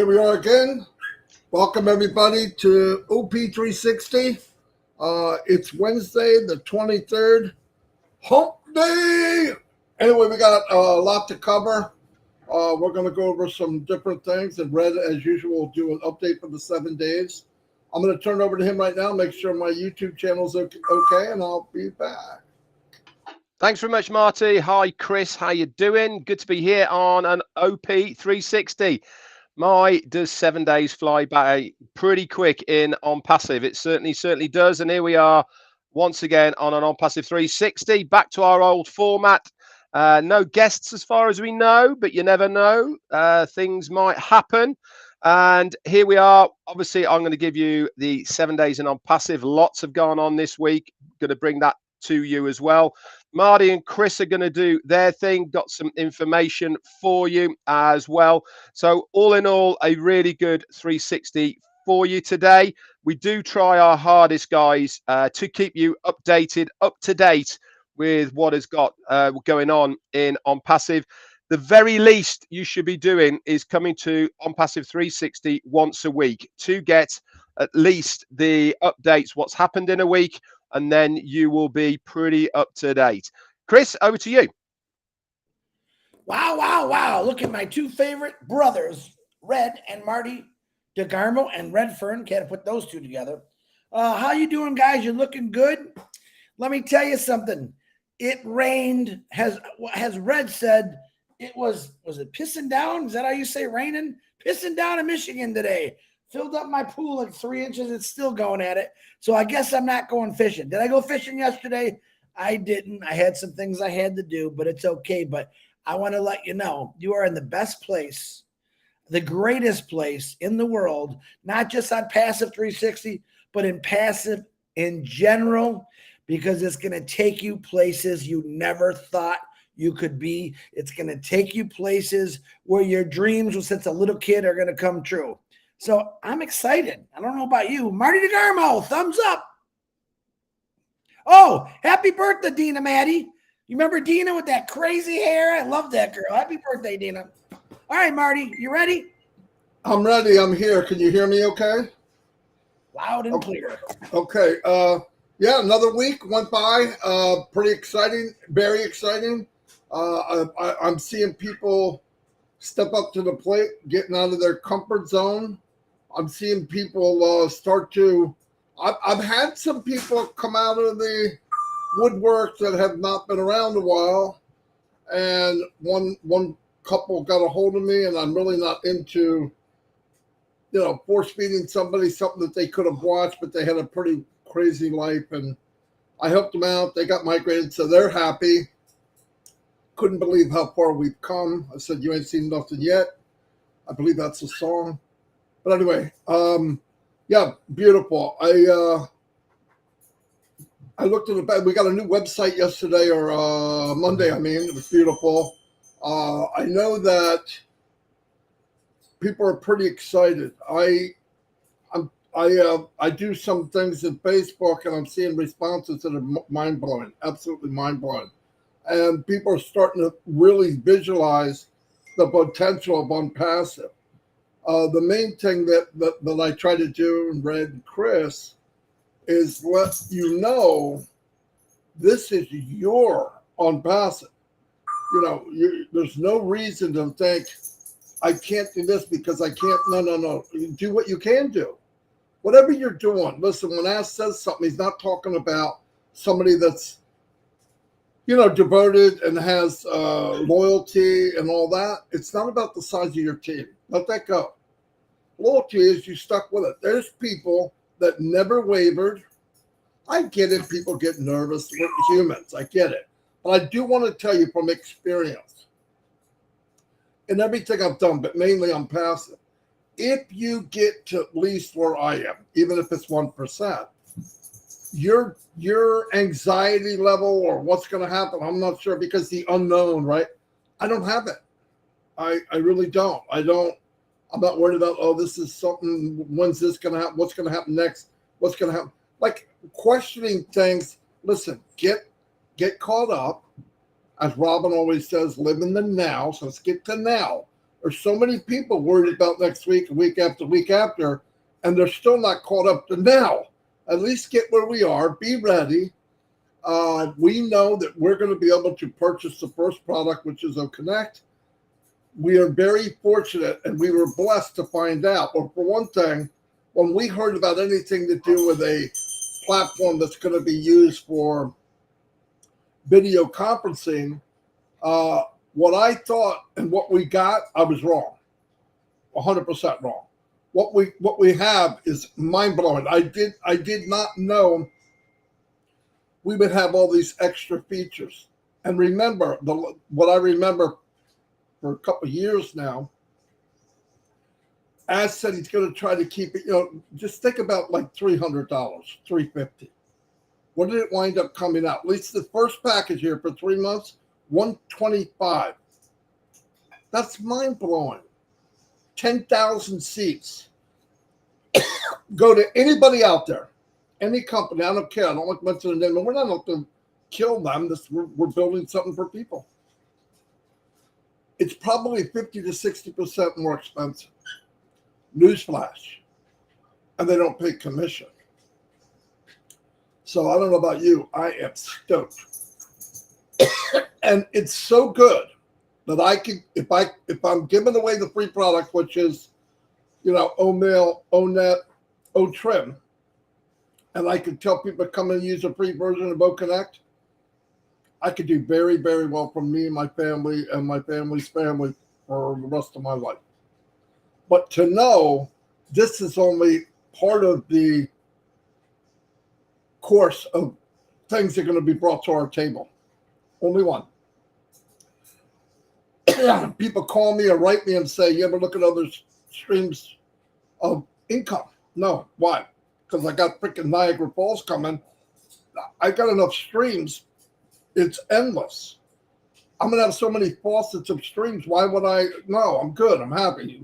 Here we are again. Welcome everybody to OP360. It's Wednesday, the 23rd, hump day. Anyway, we got a lot to cover. We're going to go over some different things, and Red, as usual, will do an update for the 7 days. I'm going to turn it over to him right now, make sure my YouTube channel's okay, and I'll be back. Thanks very much, Marty. Hi, Chris. How you doing? Good to be here on an OP360. Does 7 days fly by pretty quick in ONPASSIVE? It certainly does. And here we are once again on an ONPASSIVE 360, back to our old format. No guests as far as we know, but you never know. Things might happen. And here we are. Obviously, I'm going to give you the 7 days in ONPASSIVE. Lots have gone on this week. Going to bring that to you as well. Marty and Chris are going to do their thing. Got some information for you as well. So all in all, a really good 360 for you today. We do try our hardest, guys, to keep you updated, up to date with what has got going on in ONPASSIVE. The very least you should be doing is coming to ONPASSIVE 360 once a week to get at least the updates, what's happened in a week, and then you will be pretty up to date. Chris, over to you. Wow. Look at my two favorite brothers, Red and Marty DeGarmo and Redfern. Can't put those two together. How you doing, guys? You're looking good. Let me tell you something. It rained. Has Red said it was it pissing down? Is that how you say raining? Pissing down in Michigan today. Filled up my pool like 3 inches. It's still going at it. So I guess I'm not going fishing. Did I go fishing yesterday? I didn't. I had some things I had to do, but it's okay. But I want to let you know, you are in the best place, the greatest place in the world, not just on Passive 360, but in passive in general, because it's going to take you places you never thought you could be. It's going to take you places where your dreams since a little kid are going to come true. So I'm excited. I don't know about you. Marty DeGarmo, thumbs up. Oh, happy birthday, Dina Maddie. You remember Dina with that crazy hair? I love that girl. Happy birthday, Dina. All right, Marty, you ready? I'm ready. I'm here. Can you hear me okay? Loud and clear. Okay. Yeah, another week went by. Pretty exciting. Very exciting. I'm seeing people step up to the plate, getting out of their comfort zone. I'm seeing people start to. I've had some people come out of the woodwork that have not been around a while, and one couple got a hold of me, and I'm really not into, force feeding somebody something that they could have watched, but they had a pretty crazy life, and I helped them out. They got migrated, so they're happy. Couldn't believe how far we've come. I said, you ain't seen nothing yet. I believe that's a song. But anyway, yeah, beautiful. I looked at the back. We got a new website yesterday or Monday. I mean, it was beautiful. I know that people are pretty excited. I do some things in Facebook, and I'm seeing responses that are mind-blowing, absolutely mind-blowing. And people are starting to really visualize the potential of ONPASSIVE. The main thing that I try to do in Red and Chris is let you know this is your ONPASSIVE. There's no reason to think I can't do this because I can't. No. Do what you can do. Whatever you're doing. Listen, when Ash says something, he's not talking about somebody that's devoted and has loyalty and all that. It's not about the size of your team. Let that go. Loyalty is you stuck with it. There's people that never wavered. I get it. People get nervous. We're humans. I get it. But I do want to tell you from experience, in everything I've done, but mainly on passive, if you get to at least where I am, even if it's 1%, your anxiety level or what's going to happen, I'm not sure, because the unknown, right? I don't have it. I really don't. I'm not worried about, this is something, when's this going to happen? What's going to happen next? What's going to happen? Like questioning things. Listen, get caught up. As Robin always says, live in the now. So let's get to now. There's so many people worried about next week, week after, and they're still not caught up to now. At least get where we are. Be ready. We know that we're going to be able to purchase the first product, which is Connect. We are very fortunate, and we were blessed to find out. Well, for one thing, when we heard about anything to do with a platform that's going to be used for video conferencing, what I thought and what we got, I was wrong, 100% wrong. What we have is mind blowing. I did not know we would have all these extra features. And remember, what I remember for a couple of years now, Ash said he's going to try to keep it, just think about like $300, $350. What did it wind up coming out? At least the first package here for 3 months, $125. That's mind blowing. 10,000 seats. Go to anybody out there, any company. I don't care. I don't like mentioning them. We're not going to kill them. We're building something for people. It's probably 50 to 60% more expensive. Newsflash. And they don't pay commission. So I don't know about you. I am stoked. And it's so good that I can, if I'm giving away the free product, which is, OMail, ONet, OTrim, and I could tell people to come and use a free version of Connect, I could do very, very well for me, my family, and my family's family for the rest of my life. But to know this is only part of the course of things that are going to be brought to our table. Only one. People call me or write me and say, you ever look at other streams of income? No. Why? Because I got freaking Niagara Falls coming. I got enough streams. It's endless. I'm going to have so many faucets of streams. Why would I? No, I'm good. I'm happy.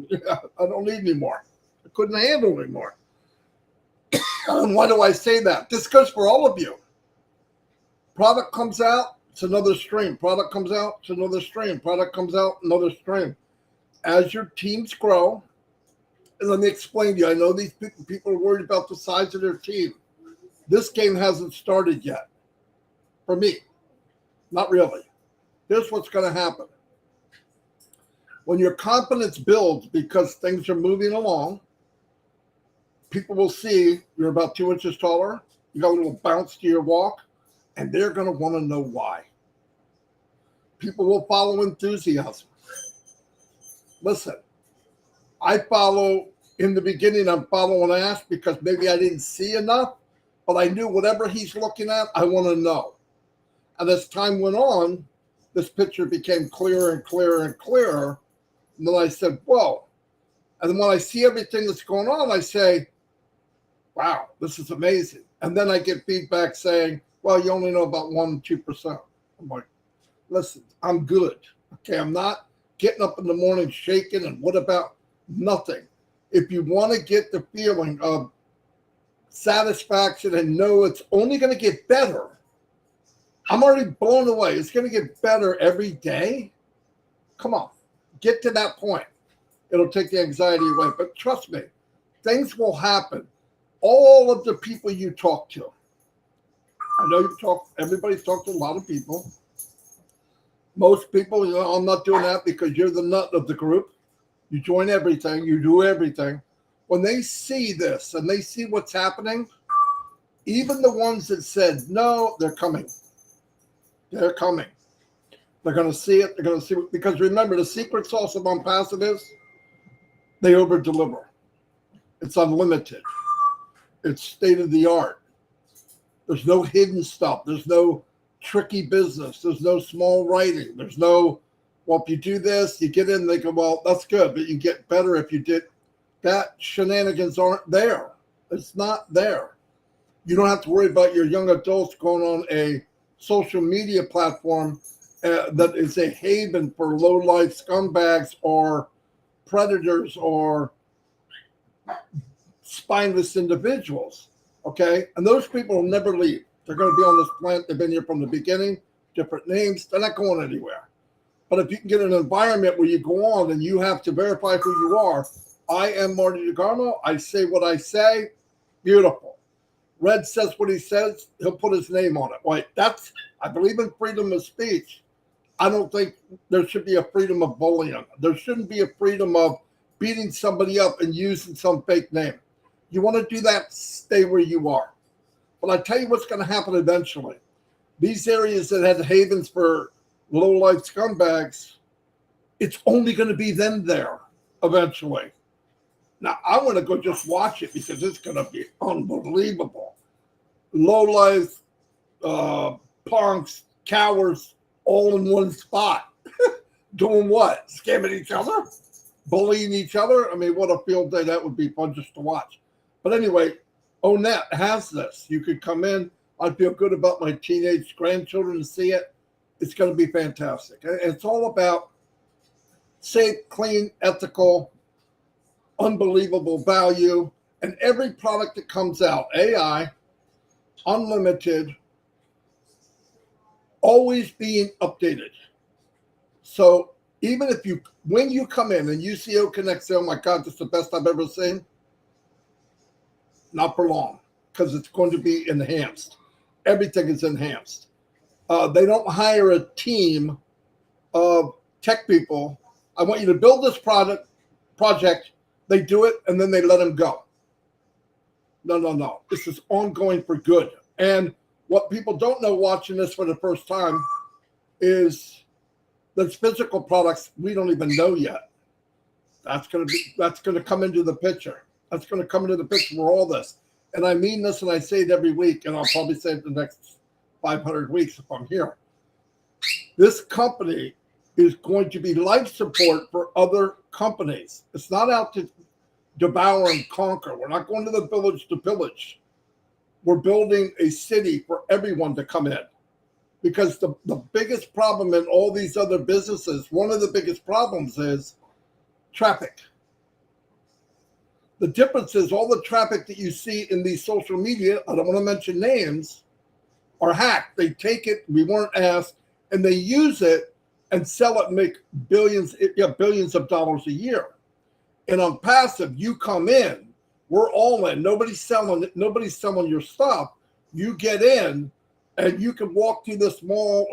I don't need any more. I couldn't handle anymore. And why do I say that? This goes for all of you. Product comes out, it's another stream. Product comes out, it's another stream. Product comes out, another stream. As your teams grow, and let me explain to you, I know these people are worried about the size of their team. This game hasn't started yet. For me, not really. Here's what's going to happen. When your confidence builds because things are moving along, people will see you're about 2 inches taller, you got a little bounce to your walk, and they're going to want to know why. People will follow enthusiasm. Listen, I follow, in the beginning, I'm following Ash because maybe I didn't see enough, but I knew whatever he's looking at, I want to know. And as time went on, this picture became clearer and clearer and clearer. And then I said, whoa. And then when I see everything that's going on, I say, wow, this is amazing. And then I get feedback saying, well, you only know about 1%, 2%. I'm like, listen, I'm good. Okay, I'm not getting up in the morning shaking and what about nothing. If you want to get the feeling of satisfaction and know it's only going to get better, I'm already blown away. It's going to get better every day. Come on, get to that point. It'll take the anxiety away. But trust me, things will happen. All of the people you talk to, I know everybody's talked to a lot of people. Most people, I'm not doing that because you're the nut of the group. You join everything. You do everything. When they see this and they see what's happening, even the ones that said, no, they're coming. They're coming. They're going to see it. They're going to see it. Because remember, the secret sauce of ONPASSIVE is they over-deliver. It's unlimited. It's state-of-the-art. There's no hidden stuff. There's no tricky business. There's no small writing. There's no, well, if you do this, you get in, they go, well, that's good, but you get better if you did. That shenanigans aren't there. It's not there. You don't have to worry about your young adults going on a social media platform that is a haven for low-life scumbags or predators or spineless individuals, okay? And those people will never leave. They're going to be on this planet. They've been here from the beginning, different names. They're not going anywhere. But if you can get an environment where you go on and you have to verify who you are, I am Marty DeGarmo. I say what I say. Beautiful. Red says what he says. He'll put his name on it. Right? I believe in freedom of speech. I don't think there should be a freedom of bullying. There shouldn't be a freedom of beating somebody up and using some fake name. You want to do that, stay where you are. But I tell you what's going to happen eventually. These areas that had havens for low-life scumbags, it's only going to be them there eventually. Now, I want to go just watch it because it's going to be unbelievable. Low-life punks, cowards, all in one spot. Doing what? Scamming each other? Bullying each other? I mean, what a field day that would be fun just to watch. But anyway, ONET has this. You could come in. I feel good about my teenage grandchildren to see it. It's going to be fantastic. And it's all about safe, clean, ethical, unbelievable value. And every product that comes out, AI, unlimited, always being updated. So even if when you come in and you see OConnect say, oh my God, this is the best I've ever seen, not for long, because it's going to be enhanced. Everything is enhanced. They don't hire a team of tech people. I want you to build this project. They do it, and then they let them go. No. This is ongoing for good. And what people don't know watching this for the first time is there's physical products we don't even know yet. That's going to come into the picture. That's going to come into the picture for all this. And I mean this, and I say it every week, and I'll probably say it the next 500 weeks if I'm here. This company is going to be life support for other companies. It's not out to devour and conquer. We're not going to the village to pillage. We're building a city for everyone to come in. Because the biggest problem in all these other businesses, one of the biggest problems is traffic. The difference is all the traffic that you see in these social media, I don't want to mention names, are hacked. They take it, we weren't asked, and they use it and sell it and make billions of dollars a year. And on passive, you come in, we're all in. Nobody's selling your stuff. You get in, and you can walk through this mall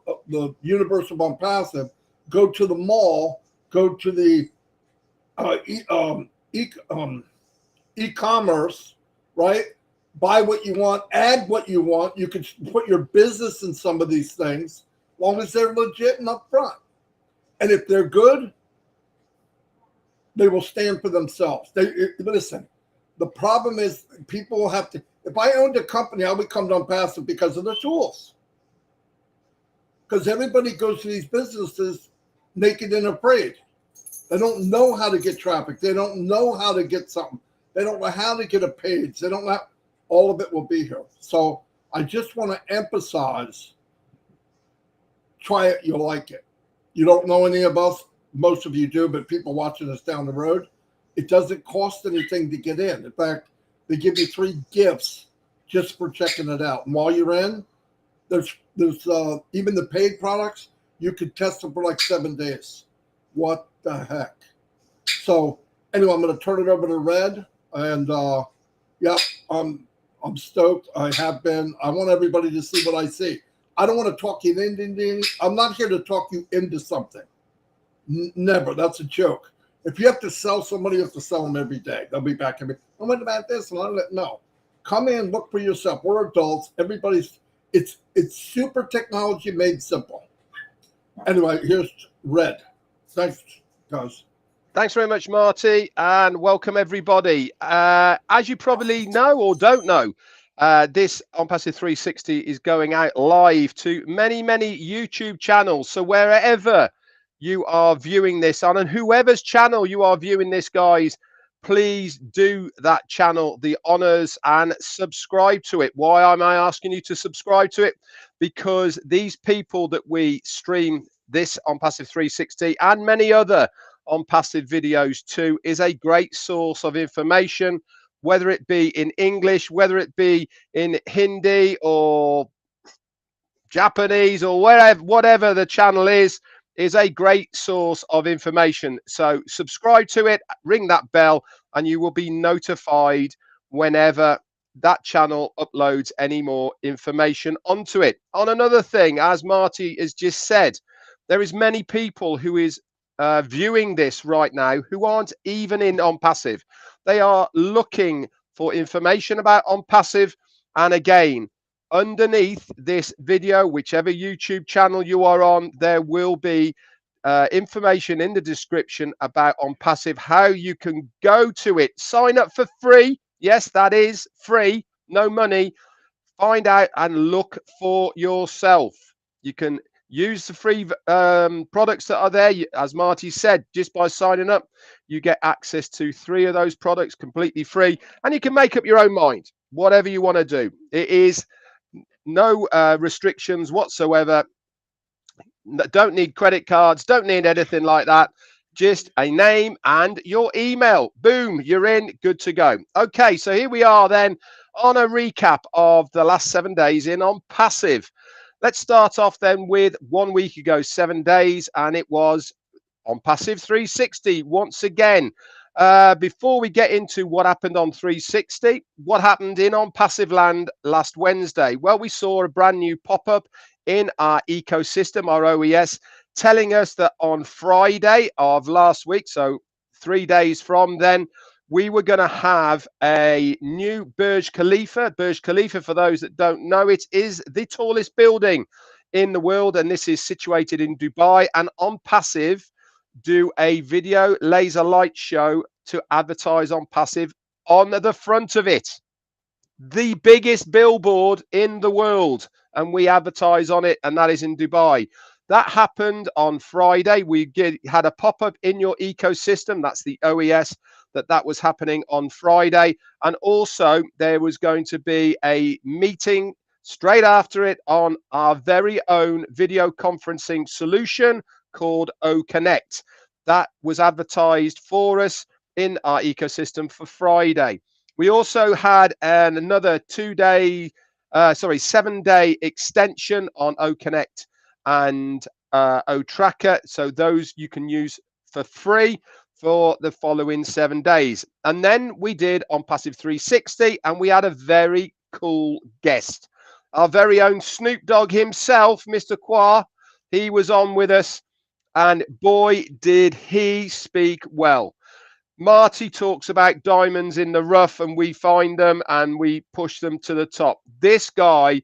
of the universe of ONPASSIVE, go to the mall, go to the e-commerce, right? Buy what you want, add what you want. You can put your business in some of these things, as long as they're legit and upfront. And if they're good, they will stand for themselves. Listen, the problem is people have to. If I owned a company, I would come to ONPASSIVE because of the tools. Because everybody goes to these businesses naked and afraid. They don't know how to get traffic. They don't know how to get something. They don't know how to get a page. They don't know. All of it will be here. So I just want to emphasize, try it, you'll like it. You don't know any of us. Most of you do, but people watching us down the road, it doesn't cost anything to get in. In fact, they give you 3 gifts just for checking it out. And while you're in, there's even the paid products, you could test them for like 7 days. What the heck? So anyway, I'm going to turn it over to Red. And I'm stoked. I have been. I want everybody to see what I see. I don't want to talk you into. I'm not here to talk you into something. Never. That's a joke. If you have to sell somebody, you have to sell them every day. They'll be back and be, oh, what about this? No. Come in, look for yourself. We're adults. Everybody's. It's super technology made simple. Anyway, here's Red. Thanks, guys. Thanks very much, Marty, and welcome everybody. As you probably know or don't know, this ONPASSIVE 360 is going out live to many YouTube channels. So wherever you are viewing this on, and whoever's channel you are viewing this, guys, please do that channel the honors and subscribe to it. Why am I asking you to subscribe to it? Because these people that we stream this ONPASSIVE 360 and many other ONPASSIVE videos too is a great source of information, whether it be in English, whether it be in Hindi or Japanese or whatever the channel is. is a great source of information. So subscribe to it, ring that bell, and you will be notified whenever that channel uploads any more information onto it. On another thing, as Marty has just said, there is many people who is viewing this right now who aren't even in ONPASSIVE. They are looking for information about ONPASSIVE. And again, underneath this video, whichever YouTube channel you are on, there will be information in the description about ONPASSIVE, how you can go to it, sign up for free. Yes, that is free, no money. Find out and look for yourself. You can use the free products that are there. As Marty said, just by signing up, you get access to 3 of those products completely free, and you can make up your own mind, whatever you want to do. It is no restrictions whatsoever. Don't need credit cards, don't need anything like that. Just a name and your email. Boom, you're in, good to go. Okay, so here we are then on a recap of the last 7 days in ONPASSIVE. Let's start off then with 1 week ago, 7 days, and it was ONPASSIVE 360 once again. Before we get into what happened on 360, what happened in ONPASSIVE land last Wednesday? Well, we saw a brand new pop-up in our ecosystem, our OES, telling us that on Friday of last week, so 3 days from then, we were going to have a new Burj Khalifa. Burj Khalifa, for those that don't know, it is the tallest building in the world, and this is situated in Dubai. And ONPASSIVE do a video laser light show to advertise ONPASSIVE on the front of it. The biggest billboard in the world, and we advertise on it, and that is in Dubai. That happened on Friday. We had a pop-up in your ecosystem. That's the OES, that was happening on Friday. And also there was going to be a meeting straight after it on our very own video conferencing solution called OConnect. That was advertised for us in our ecosystem for Friday. We also had another 7-day extension on OConnect and OTracker. So those you can use for free for the following 7 days. And then we did ONPASSIVE 360, and we had a very cool guest. Our very own Snoop Dogg himself, Mr. Qua, he was on with us, and boy, did he speak well. Marty talks about diamonds in the rough, and we find them and we push them to the top. This guy,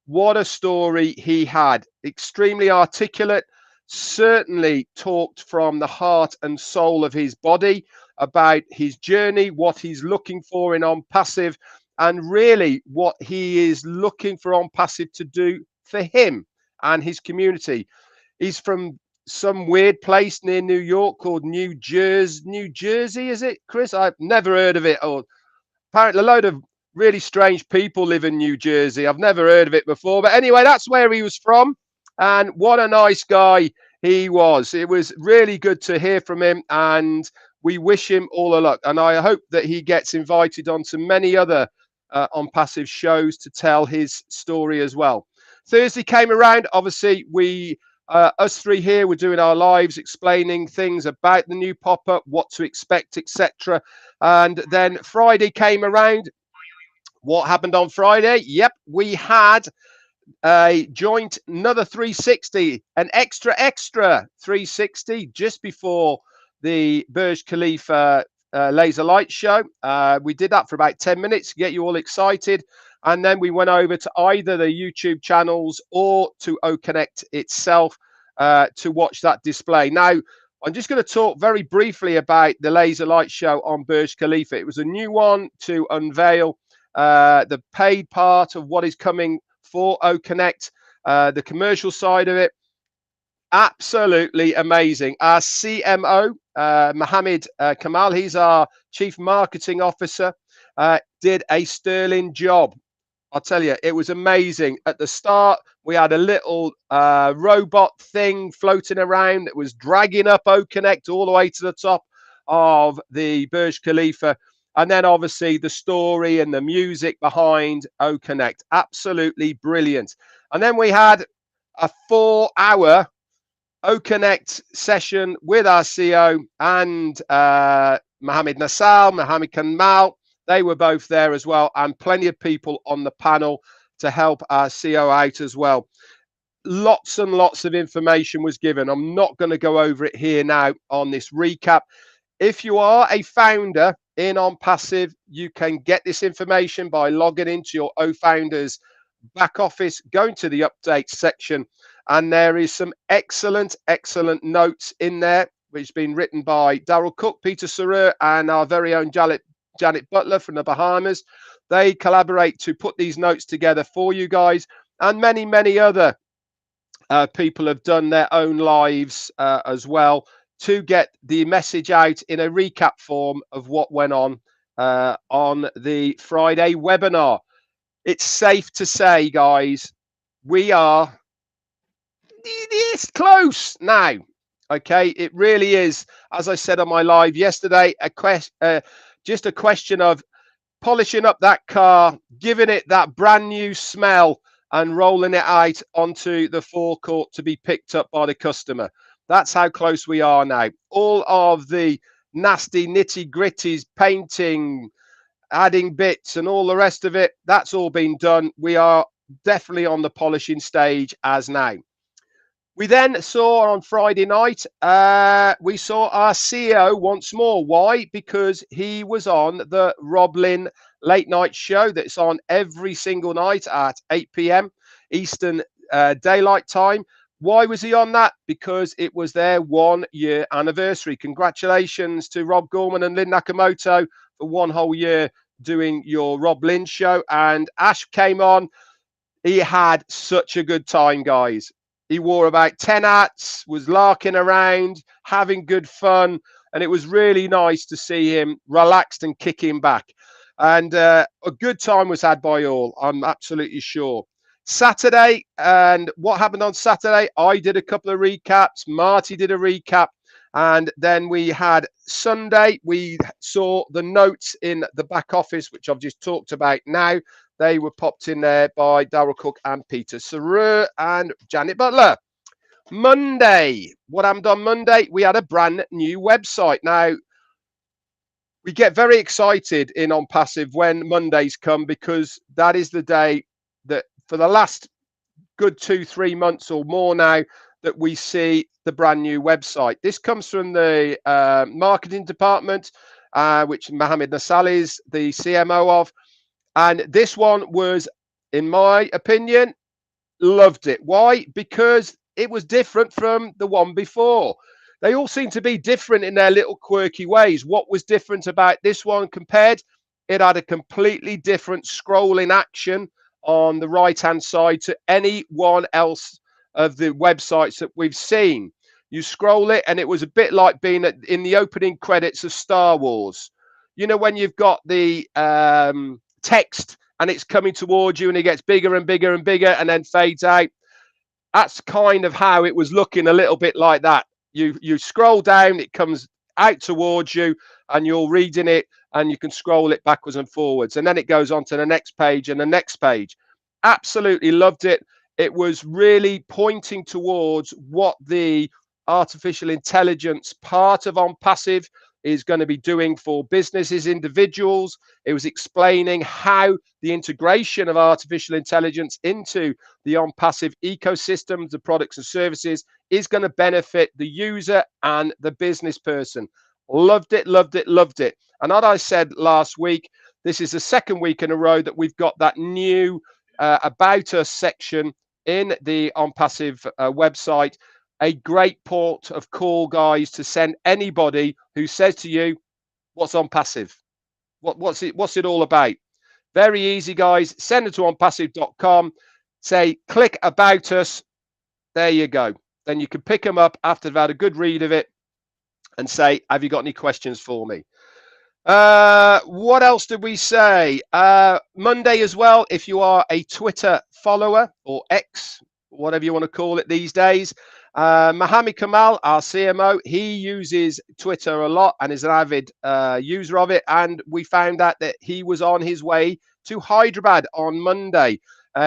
what a story he had. Extremely articulate, certainly talked from the heart and soul of his body about his journey, what he's looking for in ONPASSIVE, and really what he is looking for ONPASSIVE to do for him and his community. He's from some weird place near New York called New Jersey, is it, Chris? I've never heard of it. Or apparently a load of really strange people live in New Jersey. I've never heard of it before. But anyway, that's where he was from. And what a nice guy he was. It was really good to hear from him. And we wish him all the luck. And I hope that he gets invited on to many other ONPASSIVE shows to tell his story as well. Thursday came around. Obviously, us 3 here were doing our lives, explaining things about the new pop-up, what to expect, etc. And then Friday came around. What happened on Friday? Yep, we had a joint, another 360, an extra 360 just before the Burj Khalifa laser light show. We did that for about 10 minutes to get you all excited. And then we went over to either the YouTube channels or to OConnect itself to watch that display. Now, I'm just going to talk very briefly about the laser light show on Burj Khalifa. It was a new one to unveil the paid part of what is coming for OConnect, the commercial side of it. Absolutely amazing. Our CMO, Mohammed Kamal, he's our Chief Marketing Officer, did a sterling job. I'll tell you, it was amazing. At the start, we had a little robot thing floating around that was dragging up OConnect all the way to the top of the Burj Khalifa. And then obviously the story and the music behind OConnect. Absolutely brilliant. And then we had a 4-hour OConnect session with our CEO and Mohammed Nassal, Mohammed Kamal. They were both there as well, and plenty of people on the panel to help our CEO out as well. Lots and lots of information was given. I'm not going to go over it here now on this recap. If you are a founder in OnPassive, you can get this information by logging into your OFounders back office, going to the update section, and there is some excellent notes in there, which has been written by Daryl Cook, Peter Saru, and our very own Janet Butler from the Bahamas. They collaborate to put these notes together for you guys, and many other people have done their own lives as well to get the message out in a recap form of what went on the Friday webinar. It's safe to say, guys, we are this close now. Okay, it really is. As I said on my live yesterday, just a question of polishing up that car, giving it that brand new smell, and rolling it out onto the forecourt to be picked up by the customer. That's how close we are now. All of the nasty nitty gritties, painting, adding bits and all the rest of it, that's all been done. We are definitely on the polishing stage as now. We then saw on Friday night, we saw our CEO once more. Why? Because he was on the Rob Lynn late night show that's on every single night at 8 p.m. Eastern Daylight Time. Why was he on that? Because it was their 1 year anniversary. Congratulations to Rob Gorman and Lynn Nakamoto for 1 whole year doing your Rob Lynn show. And Ash came on. He had such a good time, guys. He wore about 10 hats, was larking around, having good fun. And it was really nice to see him relaxed and kicking back. And a good time was had by all, I'm absolutely sure. Saturday, and what happened on Saturday? I did a couple of recaps. Marty did a recap. And then we had Sunday. We saw the notes in the back office, which I've just talked about now. They were popped in there by Daryl Cook and Peter Saru and Janet Butler. Monday, what happened on Monday? We had a brand new website. Now, we get very excited in OnPassive when Mondays come, because that is the day that for the last good 2-3 months or more now that we see the brand new website. This comes from the marketing department, which Mohammed Nassal is the CMO of. And this one was, in my opinion, loved it. Why? Because it was different from the one before. They all seem to be different in their little quirky ways. What was different about this one compared? It had a completely different scrolling action on the right-hand side to any one else of the websites that we've seen. You scroll it, and it was a bit like being in the opening credits of Star Wars. You know, when you've got the text and it's coming towards you and it gets bigger and bigger and bigger and then fades out. That's kind of how it was looking, a little bit like that. You scroll down, it comes out towards you, and you're reading it, and you can scroll it backwards and forwards, and then it goes on to the next page and the next page. Absolutely loved it. It was really pointing towards what the artificial intelligence part of OnPassive is going to be doing for businesses, individuals. It was explaining how the integration of artificial intelligence into the OnPassive ecosystem, the products and services, is going to benefit the user and the business person. Loved it, loved it, loved it. And as I said last week, this is the second week in a row that we've got that new About Us section in the OnPassive website. A great port of call, guys, to send anybody who says to you, what's OnPassive? What's it all about? Very easy, guys. Send it to onpassive.com. Say, click About Us. There you go. Then you can pick them up after they've had a good read of it and say, have you got any questions for me? What else did we say? Monday as well, if you are a Twitter follower or X, whatever you want to call it these days, Mohammed Kamal, our CMO, he uses Twitter a lot and is an avid user of it. And we found out that he was on his way to Hyderabad on Monday.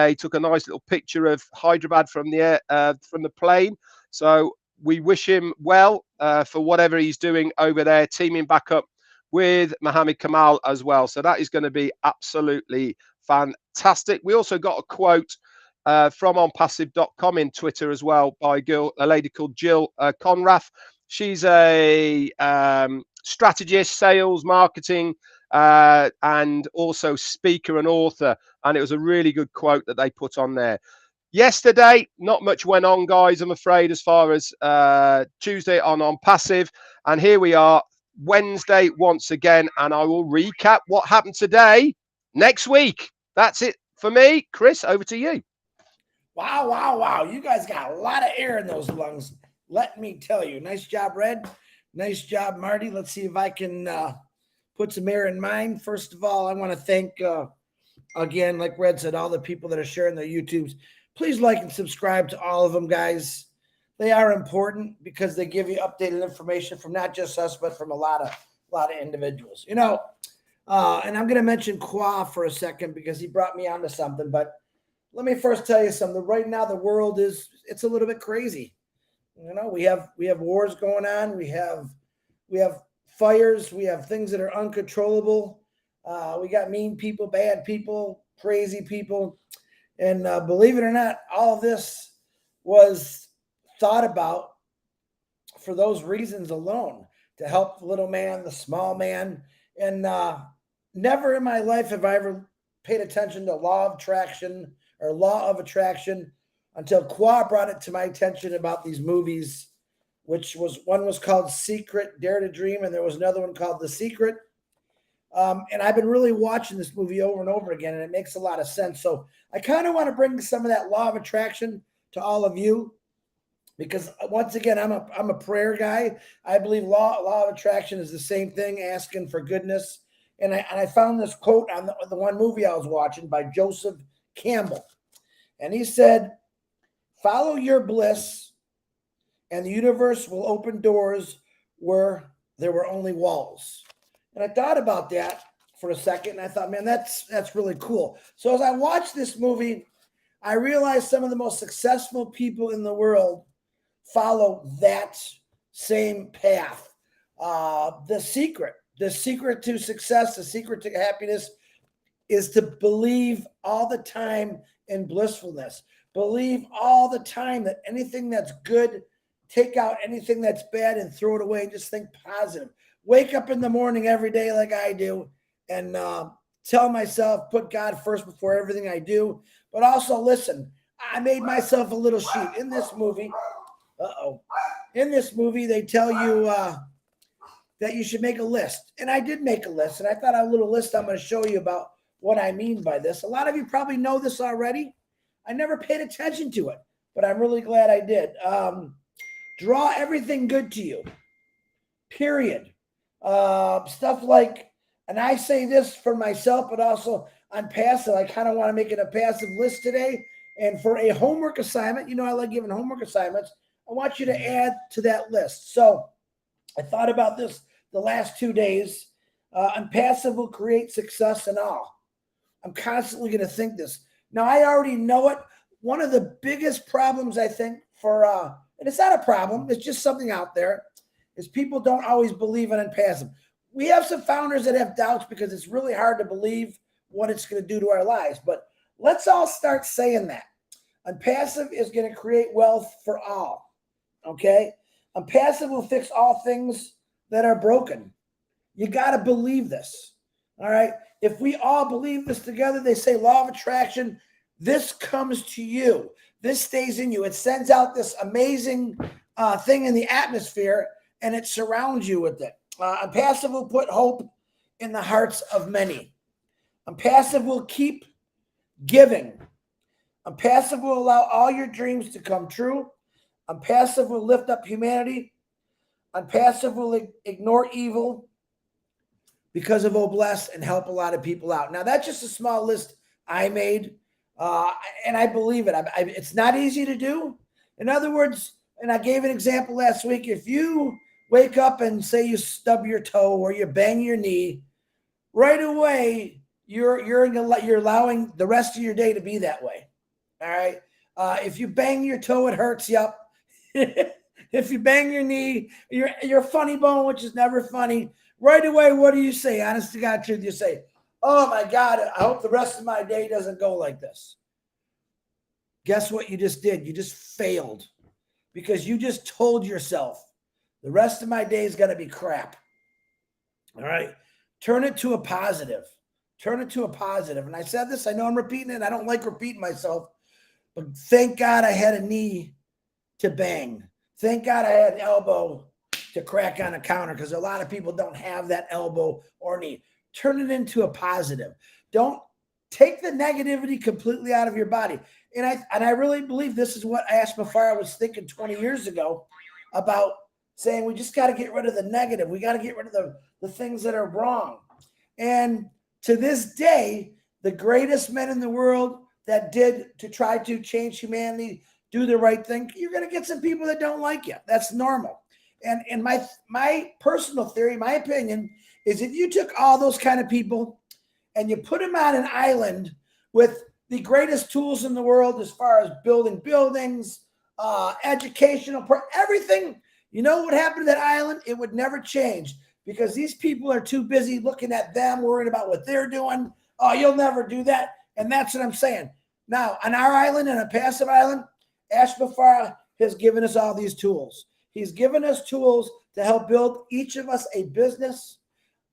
He took a nice little picture of Hyderabad from the plane. So we wish him well for whatever he's doing over there, teaming back up with Mohammed Kamal as well. So that is going to be absolutely fantastic. We also got a quote from ONPASSIVE.com in Twitter as well by a lady called Jill Conrath. She's a strategist, sales, marketing, and also speaker and author. And it was a really good quote that they put on there. Yesterday, not much went on, guys, I'm afraid, as far as Tuesday on Passive. And here we are, Wednesday once again. And I will recap what happened today next week. That's it for me. Chris, over to you. Wow, wow, wow. You guys got a lot of air in those lungs. Let me tell you. Nice job, Red. Nice job, Marty. Let's see if I can put some air in mine. First of all, I want to thank, again, like Red said, all the people that are sharing their YouTubes. Please like and subscribe to all of them, guys. They are important because they give you updated information from not just us, but from a lot of individuals. You know, and I'm going to mention Qua for a second because he brought me onto something. But let me first tell you something. Right now, the world it's a little bit crazy. You know, we have wars going on. We have fires. We have things that are uncontrollable. We got mean people, bad people, crazy people. And believe it or not, all of this was thought about for those reasons alone, to help the little man, the small man. And never in my life have I ever paid attention to law of attraction until Qua brought it to my attention about these movies, which was one was called Secret, Dare to Dream, and there was another one called The Secret. And I've been really watching this movie over and over again, and it makes a lot of sense. So I kind of want to bring some of that law of attraction to all of you, because once again, I'm a prayer guy. I believe law of attraction is the same thing, asking for goodness. And I found this quote on the one movie I was watching by Joseph Campbell, and he said, "Follow your bliss, and the universe will open doors where there were only walls." And I thought about that for a second, and I thought, man, that's really cool. So as I watched this movie, I realized some of the most successful people in the world follow that same path. The secret to success, the secret to happiness is to believe all the time in blissfulness. Believe all the time that anything that's good, take out anything that's bad and throw it away and just think positive. Wake up in the morning every day like I do and tell myself, put God first before everything I do. But also, listen, I made myself a little sheet. In this movie, they tell you that you should make a list. And I did make a list. And I thought a little list I'm going to show you about what I mean by this. A lot of you probably know this already. I never paid attention to it, but I'm really glad I did. Draw everything good to you, period. Stuff like, and I say this for myself, but also on passive, I kind of want to make it a passive list today. And for a homework assignment, you know, I like giving homework assignments. I want you to add to that list. So I thought about this the last 2 days. And passive will create success and all. I'm constantly going to think this. Now, I already know it. One of the biggest problems, I think, and it's not a problem, it's just something out there, is people don't always believe in passive. We have some founders that have doubts because it's really hard to believe what it's going to do to our lives. But let's all start saying that. Passive is going to create wealth for all. Okay? Passive will fix all things that are broken. You got to believe this. All right? If we all believe this together, they say law of attraction, this comes to you. This stays in you. It sends out this amazing thing in the atmosphere, and it surrounds you with it. Passive will put hope in the hearts of many. Passive will keep giving. Passive will allow all your dreams to come true. Passive will lift up humanity. Passive will ignore evil because of bless and help a lot of people out. Now, that's just a small list I made, and I believe it. It's not easy to do. In other words, and I gave an example last week, if you wake up and say you stub your toe or you bang your knee, right away you're allowing the rest of your day to be that way. All right. If you bang your toe, it hurts. Yep. If you bang your knee, your funny bone, which is never funny, right away, what do you say? Honest to God truth, you say, oh my God, I hope the rest of my day doesn't go like this. Guess what you just did? You just failed because you just told yourself the rest of my day is going to be crap. All right. Turn it to a positive. Turn it to a positive. And I said this, I know I'm repeating it. I don't like repeating myself, but thank God I had a knee to bang. Thank God I had an elbow to crack on a counter because a lot of people don't have that elbow or knee. Turn it into a positive. Don't take the negativity completely out of your body. And I really believe this is what Ashmafar was thinking 20 years ago about saying we just got to get rid of the negative. We got to get rid of the things that are wrong. And to this day, the greatest men in the world that did to try to change humanity, do the right thing, you're going to get some people that don't like you. That's normal. And my personal theory, my opinion, is if you took all those kind of people and you put them on an island with the greatest tools in the world as far as building buildings, educational, everything, you know what happened to that island? It would never change because these people are too busy looking at them, worrying about what they're doing. Oh, you'll never do that. And that's what I'm saying. Now, on our island, on a passive island, Ashmafar has given us all these tools. He's given us tools to help build each of us a business,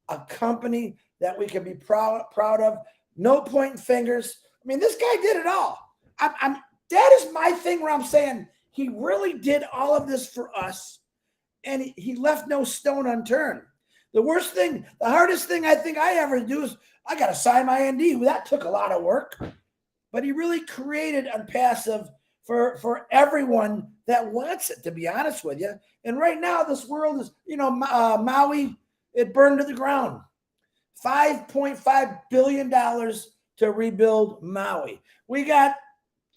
a company that we can be proud of. No pointing fingers. I mean, this guy did it all. That is my thing where I'm saying he really did all of this for us, and he left no stone unturned. The worst thing, the hardest thing I think I ever do is I got to sign my ND. Well, that took a lot of work, but he really created ONPASSIVE for everyone that wants it, to be honest with you. And right now, this world is, Maui, it burned to the ground. $5.5 billion to rebuild Maui. We got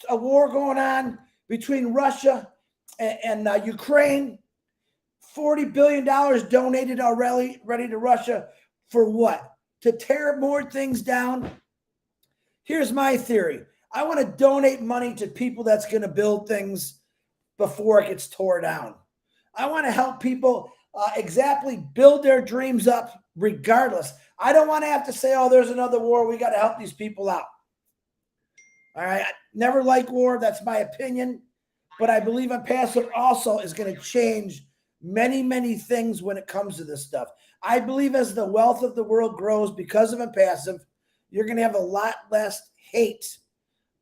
a war going on between Russia and Ukraine. $40 billion donated already to Russia for what? To tear more things down? Here's my theory. I want to donate money to people that's going to build things before it gets tore down. I want to help people exactly build their dreams up regardless. I don't want to have to say, oh, there's another war. We got to help these people out. All right. I never like war. That's my opinion. But I believe ONPASSIVE also is going to change many, many things when it comes to this stuff. I believe as the wealth of the world grows because of ONPASSIVE, you're going to have a lot less hate.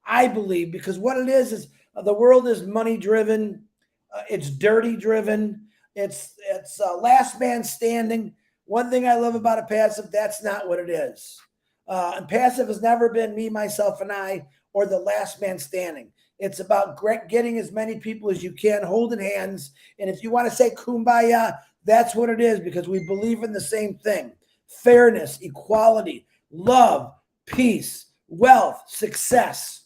I believe, because what it is the world is money driven. It's dirty driven. It's last man standing. One thing I love about ONPASSIVE, that's not what it is. ONPASSIVE has never been me, myself, and I, or the last man standing. It's about getting as many people as you can, holding hands. And if you want to say kumbaya, that's what it is, because we believe in the same thing. Fairness, equality, love, peace, wealth, success.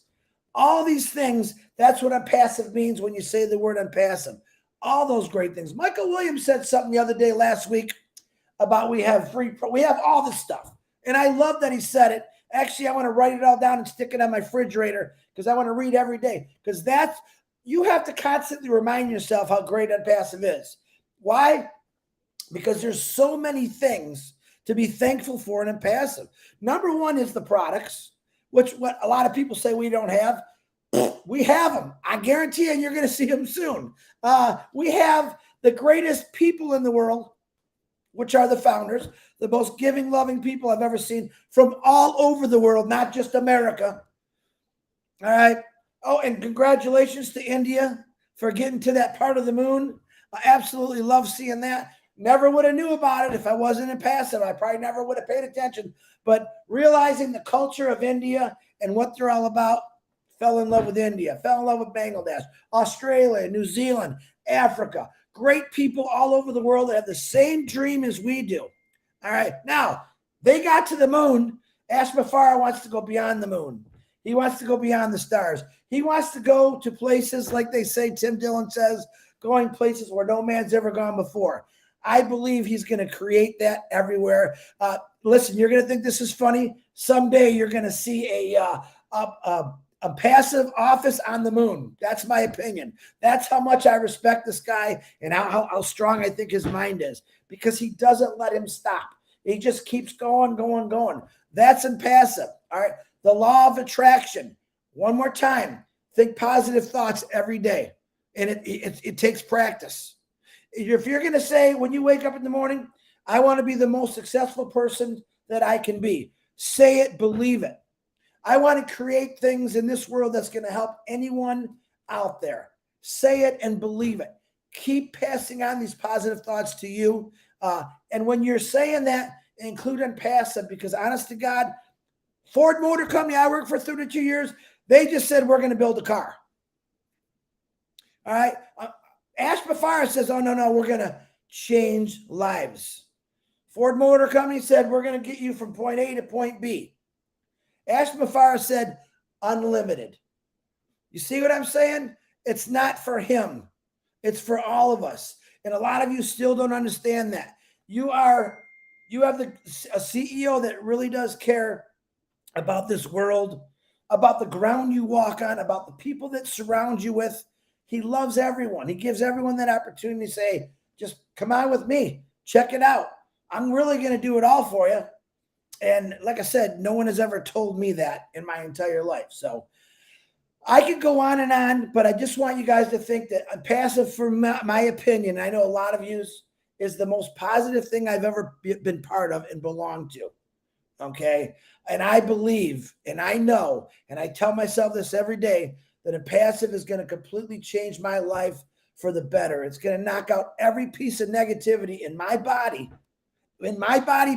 All these things, that's what ONPASSIVE means when you say the word ONPASSIVE. All those great things. Michael Williams said something the other day last week about we have all this stuff. And I love that he said it. Actually, I want to write it all down and stick it on my refrigerator because I want to read every day. Because you have to constantly remind yourself how great ONPASSIVE is. Why? Because there's so many things to be thankful for in ONPASSIVE. Number one is the products, which what a lot of people say we don't have. We have them. I guarantee you, you're going to see them soon. We have the greatest people in the world, which are the founders, the most giving, loving people I've ever seen from all over the world, not just America. All right. Oh, and congratulations to India for getting to that part of the moon. I absolutely love seeing that. Never would have knew about it if I wasn't ONPASSIVE. I probably never would have paid attention. But realizing the culture of India and what they're all about, fell in love with India, fell in love with Bangladesh, Australia, New Zealand, Africa. Great people all over the world that have the same dream as we do. All right. Now, they got to the moon. Ashmafar wants to go beyond the moon. He wants to go beyond the stars. He wants to go to places, like they say, Tim Dillon says, going places where no man's ever gone before. I believe he's going to create that everywhere. Listen, you're going to think this is funny. Someday you're going to see a passive office on the moon. That's my opinion. That's how much I respect this guy and how strong I think his mind is, because he doesn't let him stop. He just keeps going, going, going. That's impassive. All right. The law of attraction. One more time. Think positive thoughts every day. And it takes practice. If you're going to say when you wake up in the morning, I want to be the most successful person that I can be, say it, believe it. I want to create things in this world that's going to help anyone out there. Say it and believe it. Keep passing on these positive thoughts to you. And when you're saying that, include impassive, because honest to God, Ford Motor Company, I worked for 32 years. They just said, we're going to build a car. All right. Ash Bafara says, oh, no, we're going to change lives. Ford Motor Company said, we're going to get you from point A to point B. Ash Bafara said, unlimited. You see what I'm saying? It's not for him. It's for all of us. And a lot of you still don't understand that. You have a CEO that really does care about this world, about the ground you walk on, about the people that surround you with. He loves everyone. He gives everyone that opportunity to say, just come on with me. Check it out. I'm really going to do it all for you. And like I said, no one has ever told me that in my entire life. So I could go on, but I just want you guys to think that passive, for my opinion, I know a lot of you, is the most positive thing I've ever been part of and belonged to. Okay. And I believe, and I know, and I tell myself this every day, that impassive is going to completely change my life for the better. It's going to knock out every piece of negativity in my body,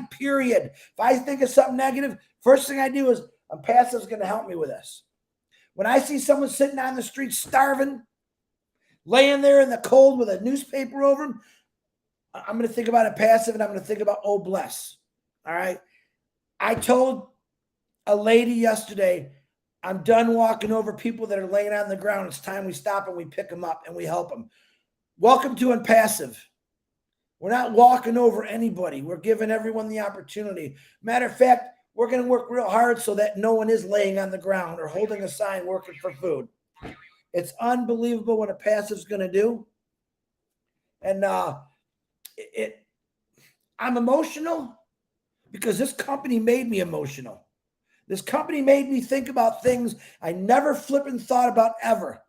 period. If I think of something negative, first thing I do is impassive is going to help me with this. When I see someone sitting on the street starving, laying there in the cold with a newspaper over them, I'm going to think about impassive, and I'm going to think about, oh, bless. All right. I told a lady yesterday, I'm done walking over people that are laying on the ground. It's time we stop and we pick them up and we help them. Welcome to impassive. We're not walking over anybody. We're giving everyone the opportunity. Matter of fact, we're going to work real hard so that no one is laying on the ground or holding a sign working for food. It's unbelievable what impassive is going to do. And I'm emotional because this company made me emotional. This company made me think about things I never flipping thought about ever.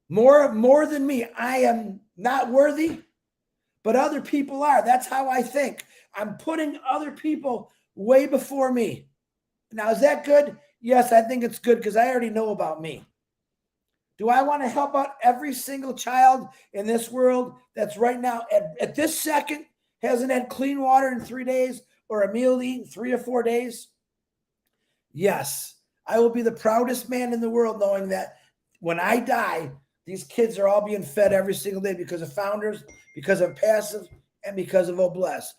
More than me. I am not worthy, but other people are. That's how I think. I'm putting other people way before me. Now, is that good? Yes, I think it's good because I already know about me. Do I want to help out every single child in this world that's right now, at this second, hasn't had clean water in 3 days or a meal to eat in 3 or 4 days? Yes, I will be the proudest man in the world knowing that when I die, these kids are all being fed every single day because of founders, because of passive, and because of Obless.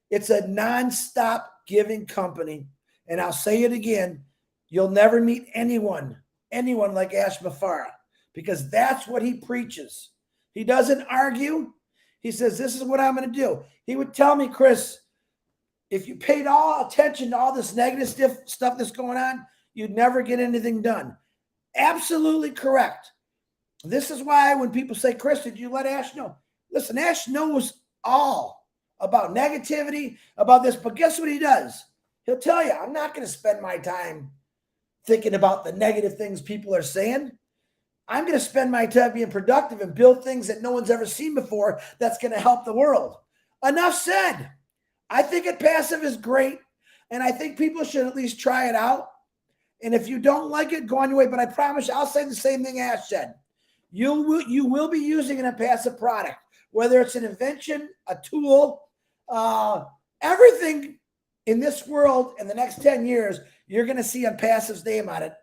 It's a nonstop giving company. And I'll say it again, you'll never meet anyone like Ash Bafara, because that's what he preaches. He doesn't argue. He says, this is what I'm going to do. He would tell me, Chris, if you paid all attention to all this negative stuff that's going on, you'd never get anything done. Absolutely correct. This is why when people say, Chris, did you let Ash know? Listen, Ash knows all about negativity, about this, but guess what he does? He'll tell you, I'm not going to spend my time thinking about the negative things people are saying. I'm going to spend my time being productive and build things that no one's ever seen before that's going to help the world. Enough said. I think impassive is great, and I think people should at least try it out. And if you don't like it, go on your way. But I promise you, I'll say the same thing Ash said. You will be using an impassive product, whether it's an invention, a tool, everything in this world in the next 10 years, you're going to see impassive's name on it.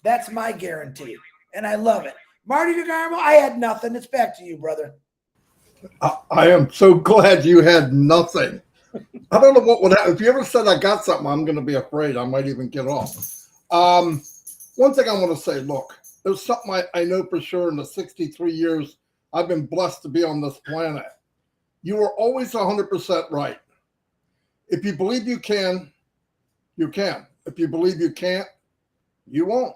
That's my guarantee, and I love it. Marty DeGarmo, I had nothing. It's back to you, brother. I am so glad you had nothing. I don't know what would happen. If you ever said I got something, I'm going to be afraid. I might even get off. One thing I want to say, look, there's something I know for sure in the 63 years I've been blessed to be on this planet. You are always 100% right. If you believe you can, you can. If you believe you can't, you won't.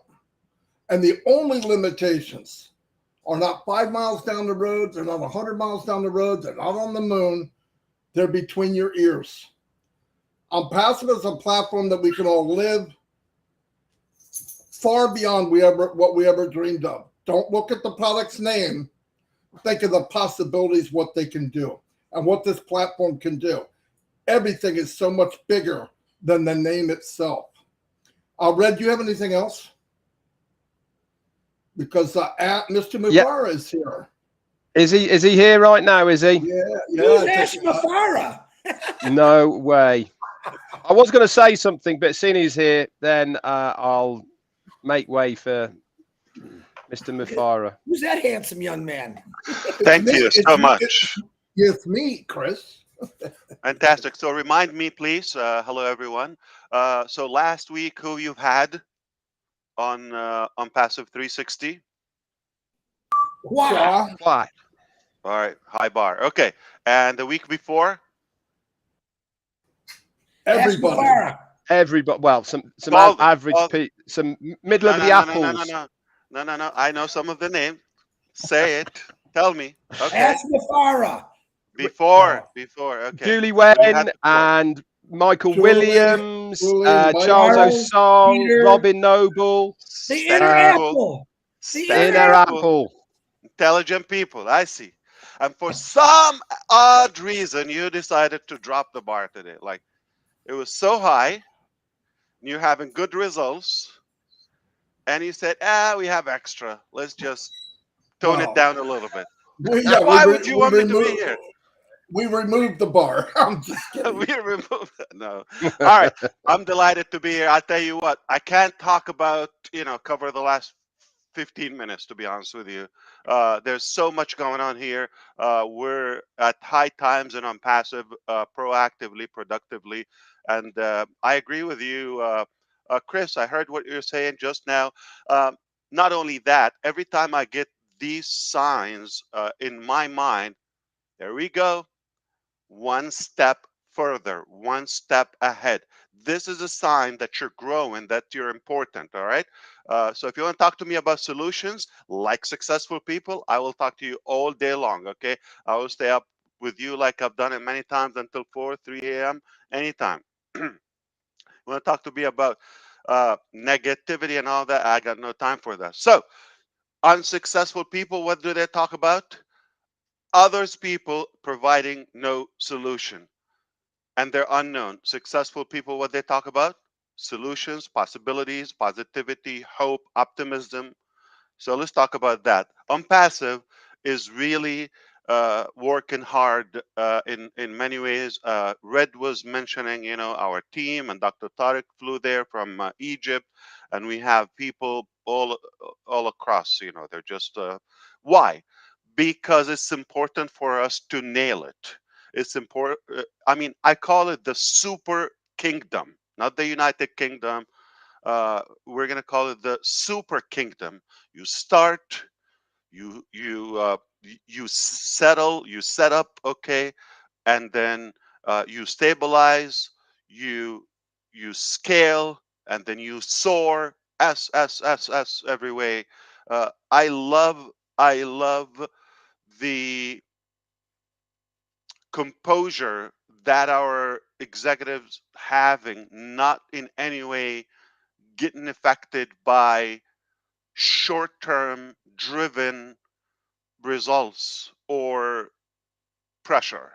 And the only limitations are not 5 miles down the road. They're not 100 miles down the road. They're not on the moon. They're between your ears. ONPASSIVE is a platform that we can all live far beyond what we ever dreamed of. Don't look at the product's name. Think of the possibilities, what they can do, and what this platform can do. Everything is so much bigger than the name itself. Red, do you have anything else? Because Mr. Mufara is here. Is he here right now? Is he? Yeah. Who's Ash Mufara? No way. I was going to say something, but seeing he's here, then I'll make way for Mr. Mufara. Who's that handsome young man? Thank you so much. It's me, Chris. Fantastic. So remind me, please. Hello, everyone. So last week, who you've had on ONPASSIVE 360? Wow. Why? All right, high bar. Okay, and the week before? Everybody. Everybody. Well, some average people, some middle of the apples. No. I know some of the names. Say it. Tell me. Okay. Ash Mufara. Before. Okay. Julie Wen and Michael Williams, Charles Osong, Peter, Robin Noble. The Inner Apple. The Inner Apple. Intelligent people. I see. And for some odd reason, you decided to drop the bar today. Like, it was so high. You're having good results. And you said, we have extra. Let's just tone it down a little bit. Why would you want me to be here? We removed the bar. I'm just kidding. We removed it. No. All right. I'm delighted to be here. I'll tell you what, I can't talk about, cover the last 15 minutes, to be honest with you. There's so much going on here. We're at high times and ONPASSIVE, proactively, productively. And I agree with you, Chris. I heard what you're saying just now. Not only that, every time I get these signs in my mind, there we go. One step further, one step ahead. This is a sign that you're growing, that you're important. All right. So if you want to talk to me about solutions, like successful people, I will talk to you all day long. Okay. I will stay up with you like I've done it many times until 4, 3 a.m. anytime. You want to talk to me about negativity and all that? I got no time for that. So unsuccessful people, what do they talk about? Others people providing no solution, and they're unknown. Successful people, what they talk about? Solutions, possibilities, positivity, hope, optimism. So let's talk about that. ONPASSIVE is really working hard in many ways. Red was mentioning, our team, and Dr. Tariq flew there from Egypt, and we have people all across. They're just why? Because it's important for us to nail it. It's important. I call it the super kingdom, not the United Kingdom. We're going to call it the super kingdom. You start, you settle, you set up, okay, and then you stabilize, you scale, and then you soar. S every way. I love the composure that our executives having, not in any way getting affected by short-term driven results or pressure.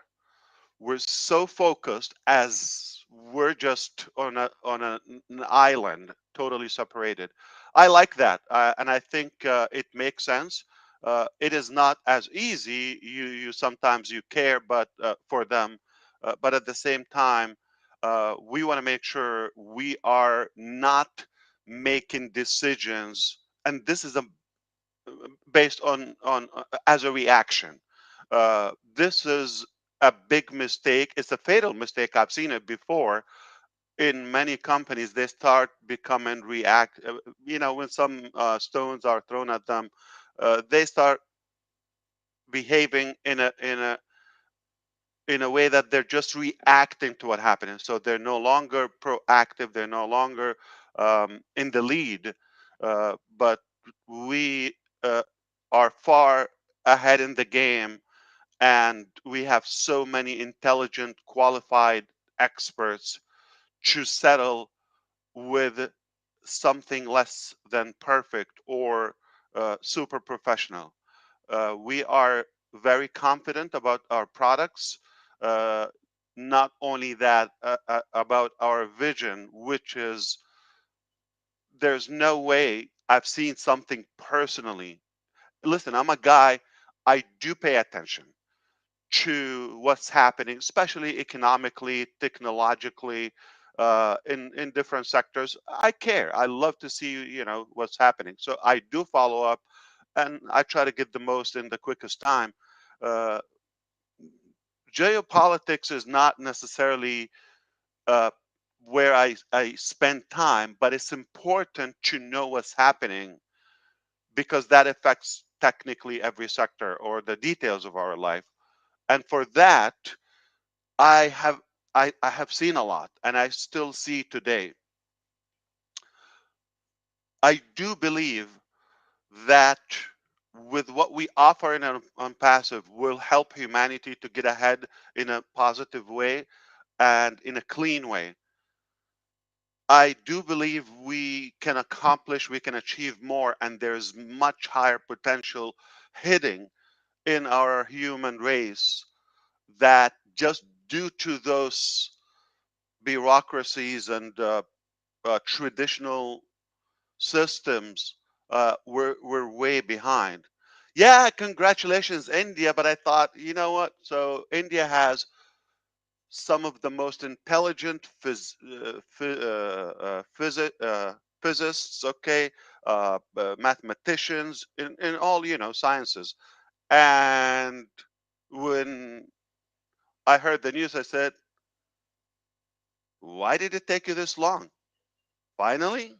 We're so focused, as we're just on an island, totally separated. I like that, and I think it makes sense. It is not as easy. You sometimes you care, but for them, but at the same time, we want to make sure we are not making decisions, and this is a based on as a reaction. This is a big mistake. It's a fatal mistake. I've seen it before in many companies. They start becoming react. When some stones are thrown at them, they start behaving in a way that they're just reacting to what happened. So they're no longer proactive. They're no longer in the lead. But we are far ahead in the game, and we have so many intelligent, qualified experts to settle with something less than perfect or super professional. We are very confident about our products. Uh, Not only that, about our vision, which is there's no way I've seen something personally. Listen, I'm a guy, I do pay attention to what's happening, especially economically, technologically, in different sectors. I care. I love to see what's happening. So I do follow up, and I try to get the most in the quickest time. Uh, Geopolitics is not necessarily uh, where I spend time, but it's important to know what's happening because that affects technically every sector or the details of our life. And for that, I have I have seen a lot, and I still see today. I do believe that with what we offer in on passive will help humanity to get ahead in a positive way and in a clean way. I do believe we can accomplish, we can achieve more, and there's much higher potential hidden in our human race that just due to those bureaucracies and traditional systems, we're way behind. Yeah, congratulations, India. But I thought, you know what? So India has some of the most intelligent physicists, okay, mathematicians in all sciences. And when I heard the news, I said, "Why did it take you this long? Finally?"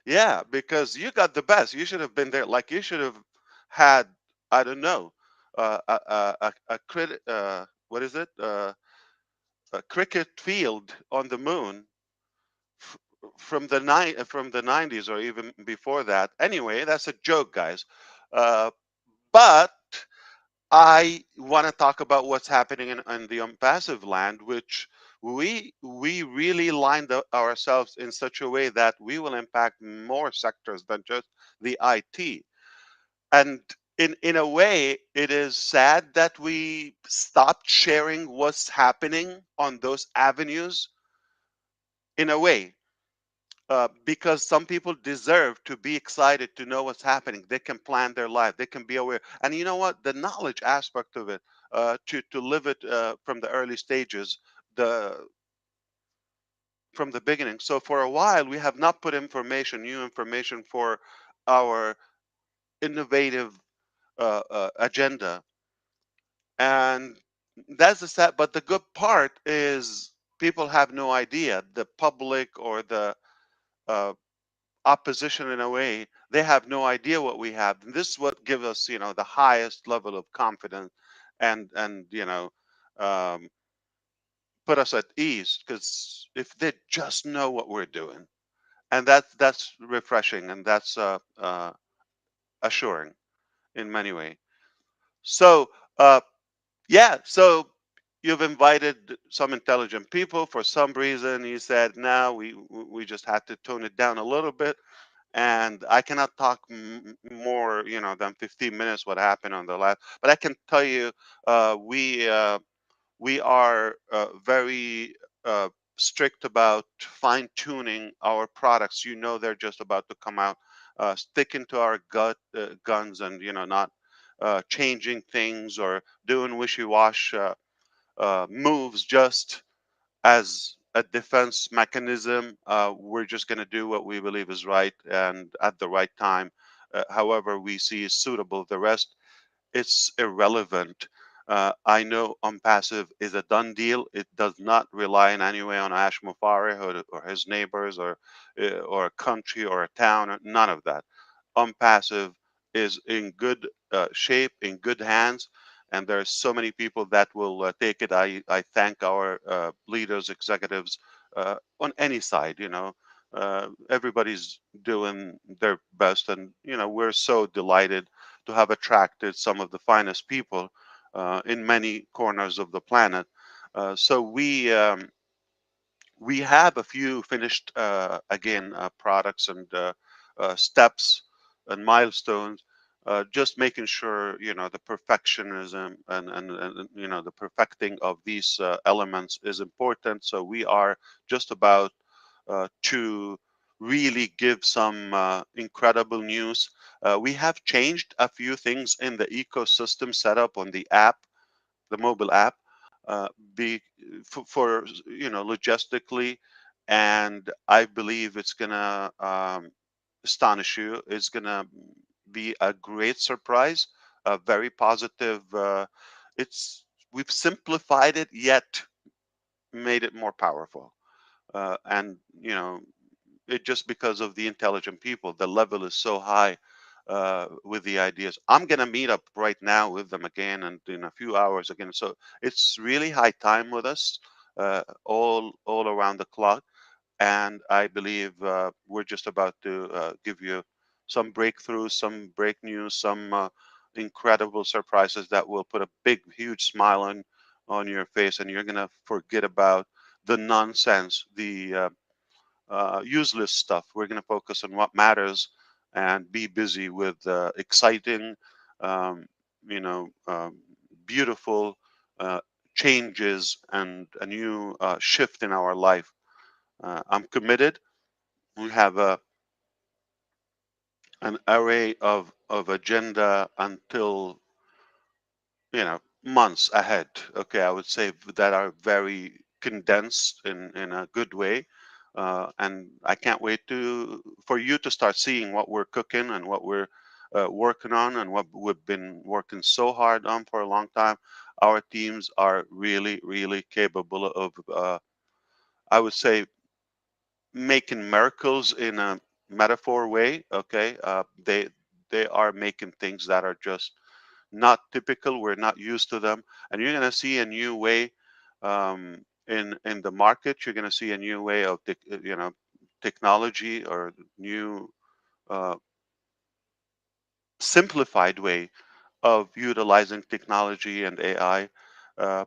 Yeah, because you got the best. You should have been there. Like you should have had, I don't know, what is it? A cricket field on the moon f- from the 90s or even before that. Anyway, that's a joke, guys. But I want to talk about what's happening in the unpassive land, which we really lined ourselves in such a way that we will impact more sectors than just the IT. And in a way, it is sad that we stopped sharing what's happening on those avenues. In a way, because some people deserve to be excited to know what's happening. They can plan their life. They can be aware. And you know what? The knowledge aspect of it, to live it from the early stages, the from the beginning. So for a while, we have not put information, new information for our innovative agenda, and that's the sad. But the good part is people have no idea. The public or the uh, opposition in a way, they have no idea what we have, and this is what gives us the highest level of confidence, and um, put us at ease, because if they just know what we're doing, and that's refreshing, and that's assuring in many ways. So yeah, so you've invited some intelligent people. For some reason you said no, we just had to tone it down a little bit, and I cannot talk more, than 15 minutes what happened on the last. But I can tell you, we are very strict about fine tuning our products. They're just about to come out, sticking to our guns, and not changing things or doing wishy-wash moves just as a defense mechanism. We're just going to do what we believe is right and at the right time, however we see is suitable. The rest, it's irrelevant. I know Unpassive is a done deal. It does not rely in any way on Ash Mufari or his neighbors, or a country or a town, or none of that. Unpassive is in good shape, in good hands, and there are so many people that will take it. I thank our leaders, executives on any side. everybody's doing their best, and we're so delighted to have attracted some of the finest people in many corners of the planet. So we have a few finished again products and steps and milestones, just making sure the perfectionism and the perfecting of these elements is important. So we are just about to really give some incredible news. We have changed a few things in the ecosystem setup on the app, the mobile app, uh, be for logistically, and I believe it's gonna astonish you. It's gonna be a great surprise, a very positive. It's We've simplified it yet made it more powerful, and it just because of the intelligent people, the level is so high with the ideas. I'm gonna meet up right now with them again, and in a few hours again. So it's really high time with us, all around the clock, and I believe we're just about to give you some breakthroughs, some break news, some incredible surprises that will put a big, huge smile on your face, and you're gonna forget about the nonsense, the useless stuff. We're going to focus on what matters and be busy with exciting, um, you know, um, beautiful changes and a new shift in our life. I'm committed. We have an array of agenda until months ahead. Okay, I would say that are very condensed in a good way, and I can't wait to for you to start seeing what we're cooking and what we're working on and what we've been working so hard on for a long time. Our teams are really, really capable of, I would say, making miracles in a metaphor way. Okay, they are making things that are just not typical. We're not used to them, and you're going to see a new way in the market. You're going to see a new way of technology, or new uh, simplified way of utilizing technology and AI,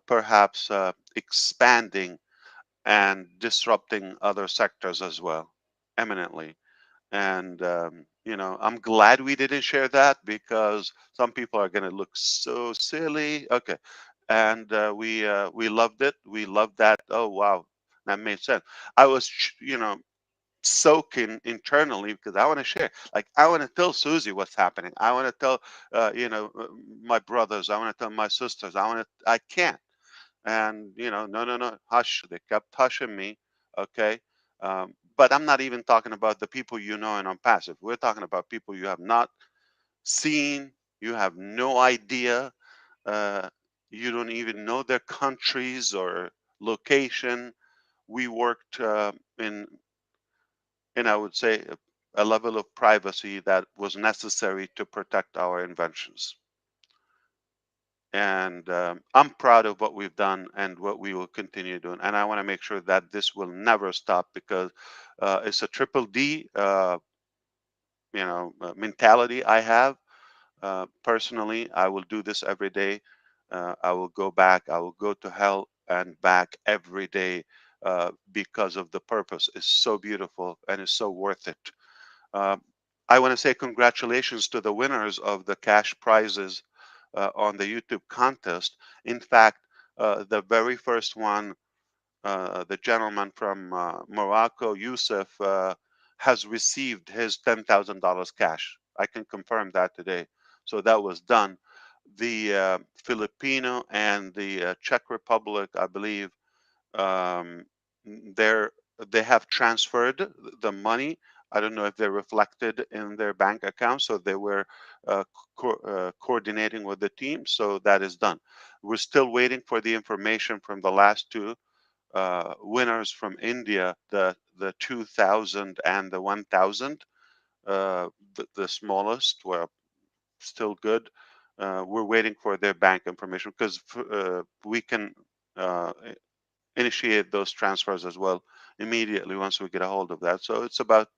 perhaps expanding and disrupting other sectors as well, eminently. And I'm glad we didn't share that, because some people are going to look so silly. Okay, and we loved it. We loved that. Oh wow, that made sense. I was soaking internally, because I want to share. Like, I want to tell Susie what's happening. I want to tell my brothers. I want to tell my sisters. I can't. And no, no, no, hush. They kept hushing me. Okay. But I'm not even talking about the people in ONPASSIVE. We're talking about people you have not seen. You have no idea. uh, you don't even know their countries or location. We worked in I would say a level of privacy that was necessary to protect our inventions. And I'm proud of what we've done and what we will continue doing. And I want to make sure that this will never stop, because it's a triple D, mentality I have. Personally, I will do this every day. I will go back. I will go to hell and back every day, because of the purpose. It's so beautiful and it's so worth it. Um, I want to say congratulations to the winners of the cash prizes on the YouTube contest. In fact, the very first one, the gentleman from Morocco, Yusuf, has received his $10,000 cash. I can confirm that today. So that was done. The Filipino and the Czech Republic, I believe, um, they're they have transferred the money. I don't know if they're reflected in their bank account, so they were coordinating with the team, so that is done. We're still waiting for the information from the last two winners from India, the 2000 and the 1000. The smallest were still good. We're waiting for their bank information, because we can uh, initiate those transfers as well immediately once we get a hold of that. So it's about,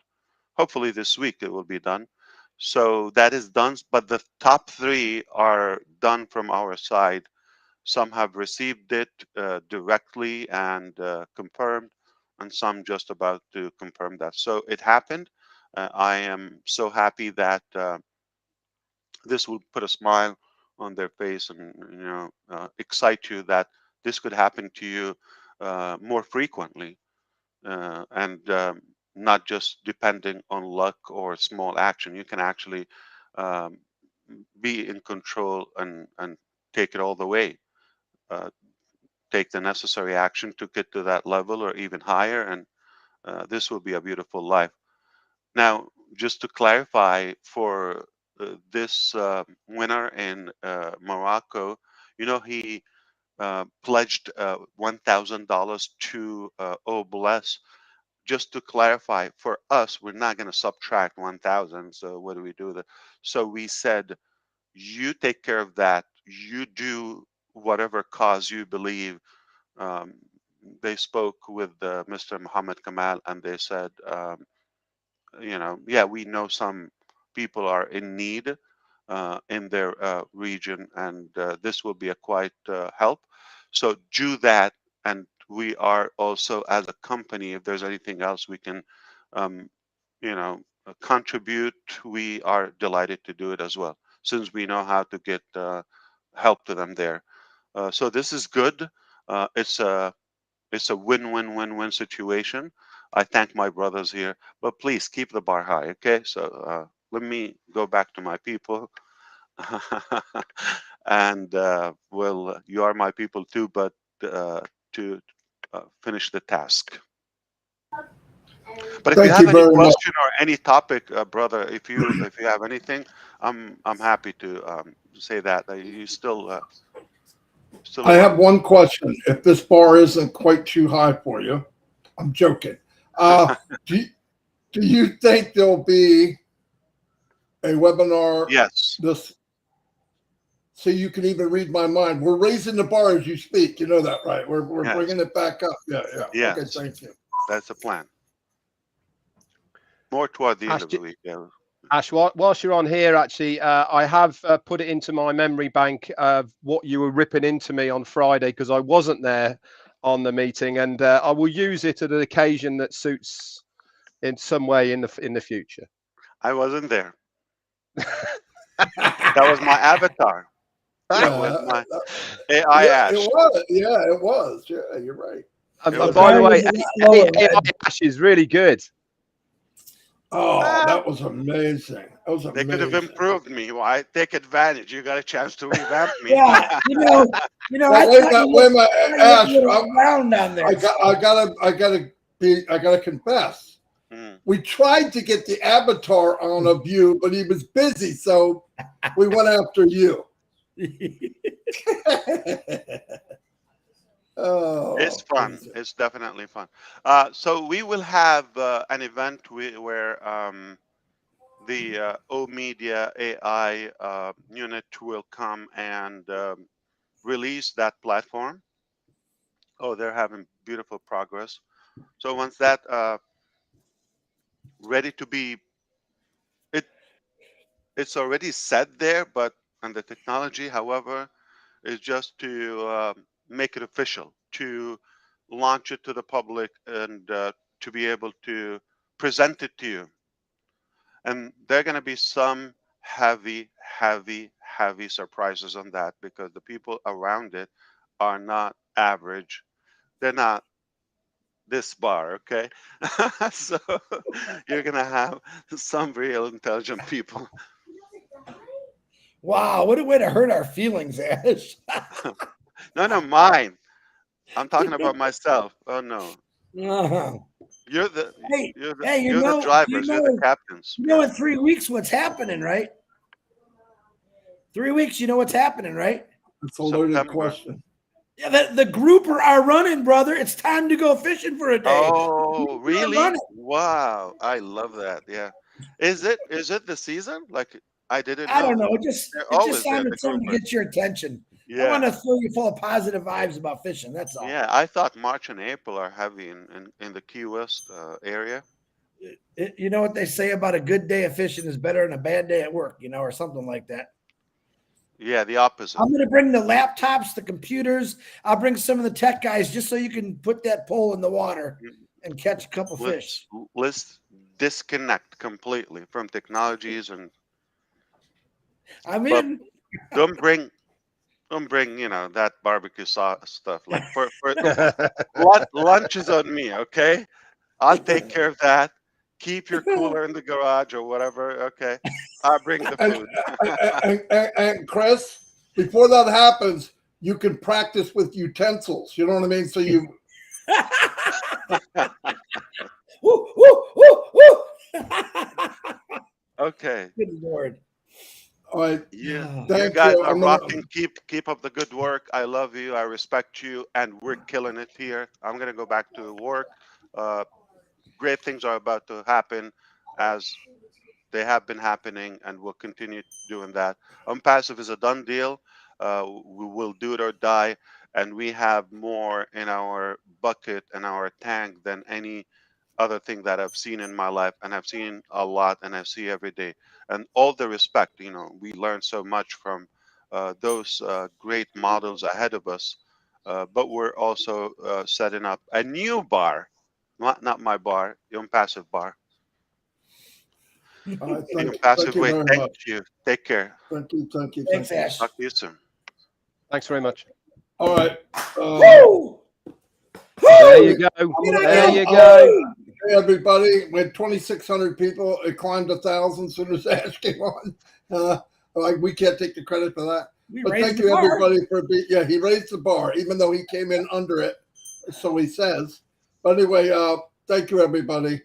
hopefully this week it will be done. So that is done, but the top 3 are done from our side. Some have received it directly and confirmed, and some just about to confirm that. So it happened. I am so happy that this will put a smile on their face and excite you that this could happen to you more frequently, and not just depending on luck or small action. You can actually um, be in control and take it all the way. Take the necessary action to get to that level or even higher, and this will be a beautiful life. Now, just to clarify, for this winner in Morocco, he pledged $1,000 to OBLES. Just to clarify, for us, we're not going to subtract 1,000. So what do we do? So we said, you take care of that. You do whatever cause you believe. They spoke with Mr. Mohammed Kamal, and they said, yeah, we know some people are in need in their region, and this will be a quite help. So do that, and we are also, as a company, if there's anything else we can, contribute, we are delighted to do it as well, since we know how to get help to them there. So this is good. It's a win-win-win-win situation. I thank my brothers here, but please keep the bar high, okay? So let me go back to my people. And you are my people too, but to finish the task. But if you Thank have you any very much. question or any topic, brother, if you have anything, I'm happy to say that. You still I have one question. If this bar isn't quite too high for you, I'm joking. Do you think there'll be a webinar Yes. this, so you can even read my mind? We're raising the bar as you speak. You know that, right? We're Yes. bringing it back up. Yeah. Yes. Okay, thank you. That's the plan. More toward the end Ash, of the week. Yeah. Ash, whilst you're on here, actually, I have put it into my memory bank of what you were ripping into me on Friday, because I wasn't there on the meeting, and I will use it at an occasion that suits in some way in the future. I wasn't there. That was my avatar. That was my AI Ash. It was. Yeah, it was. Yeah, you're right. And was by the way, lower, AI Ash is really good. Oh, that was amazing. That was They amazing. could have improved me. Why take advantage? You got a chance to revamp me. Yeah, Well, I wait thought a minute, Ash. you were around down there. I gotta confess. We tried to get the avatar on of you, but he was busy, so we went after you. Oh, It's fun. crazy. It's definitely fun. So we will have an event where the O Media AI unit will come and release that platform. Oh, they're having beautiful progress. So once that ready to be, it's already set there, but and the technology, however, is just to make it official, to launch it to the public, and to be able to present it to you. And there are going to be some heavy surprises on that, because the people around it are not average. They're not this bar, okay? So you're going to have some real intelligent people. Wow, what a way to hurt our feelings, Ash. No, mine. I'm talking about myself. Oh no. Uh-huh. You're the Hey, you're the hey, you're the drivers, you're the captains. You know, in 3 weeks, what's happening, right? 3 weeks, you know what's happening, right? It's a loaded September. question. Yeah, the grouper are running, brother. It's time to go fishing for a day. Oh, really? Wow. I love that. Yeah. Is it the season? Like I didn't I know. don't know. It They're just always there, the sounded something to grouper. get your attention. I want to fill you full of positive vibes about fishing. That's all. Yeah, I thought March and April are heavy in the Key West area. You know what they say about a good day of fishing is better than a bad day at work, or something like that. Yeah, the opposite. I'm going to bring the laptops, the computers. I'll bring some of the tech guys just so you can put that pole in the water and catch a couple fish. Let's disconnect completely from technologies and. I'm in. Don't bring that barbecue sauce stuff. Like for lunch is on me, okay? I'll take care of that. Keep your cooler in the garage or whatever, okay? I'll bring the food. And Chris, before that happens, you can practice with utensils. You know what I mean? So you. Woo, woo, woo, woo. Okay. Good Lord. All right. Yeah. Thank You guys you. are rocking. Keep up the good work. I love you. I respect you. And we're killing it here. I'm going to go back to work. Great things are about to happen as they have been happening, and we'll continue doing that. Unpassive is a done deal. We will do it or die, and we have more in our bucket and our tank than any other thing that I've seen in my life, and I've seen a lot, and I see every day. And all the respect, we learn so much from those great models ahead of us. But we're also setting up a new bar, not my bar, the Unpassive bar. Thank Unpassive you way. very Thank much. you. Take care. Thank you. Thanks, Ash. Talk to you soon. Thanks very much. All right. Woo! There you go. There you go. Hey, everybody. We had 2,600 people. It climbed 1,000 as soon as Ash came on. We can't take the credit for that. But thank you, everybody, for being. Yeah, he raised the bar, even though he came in under it. So he says. But anyway, thank you, everybody.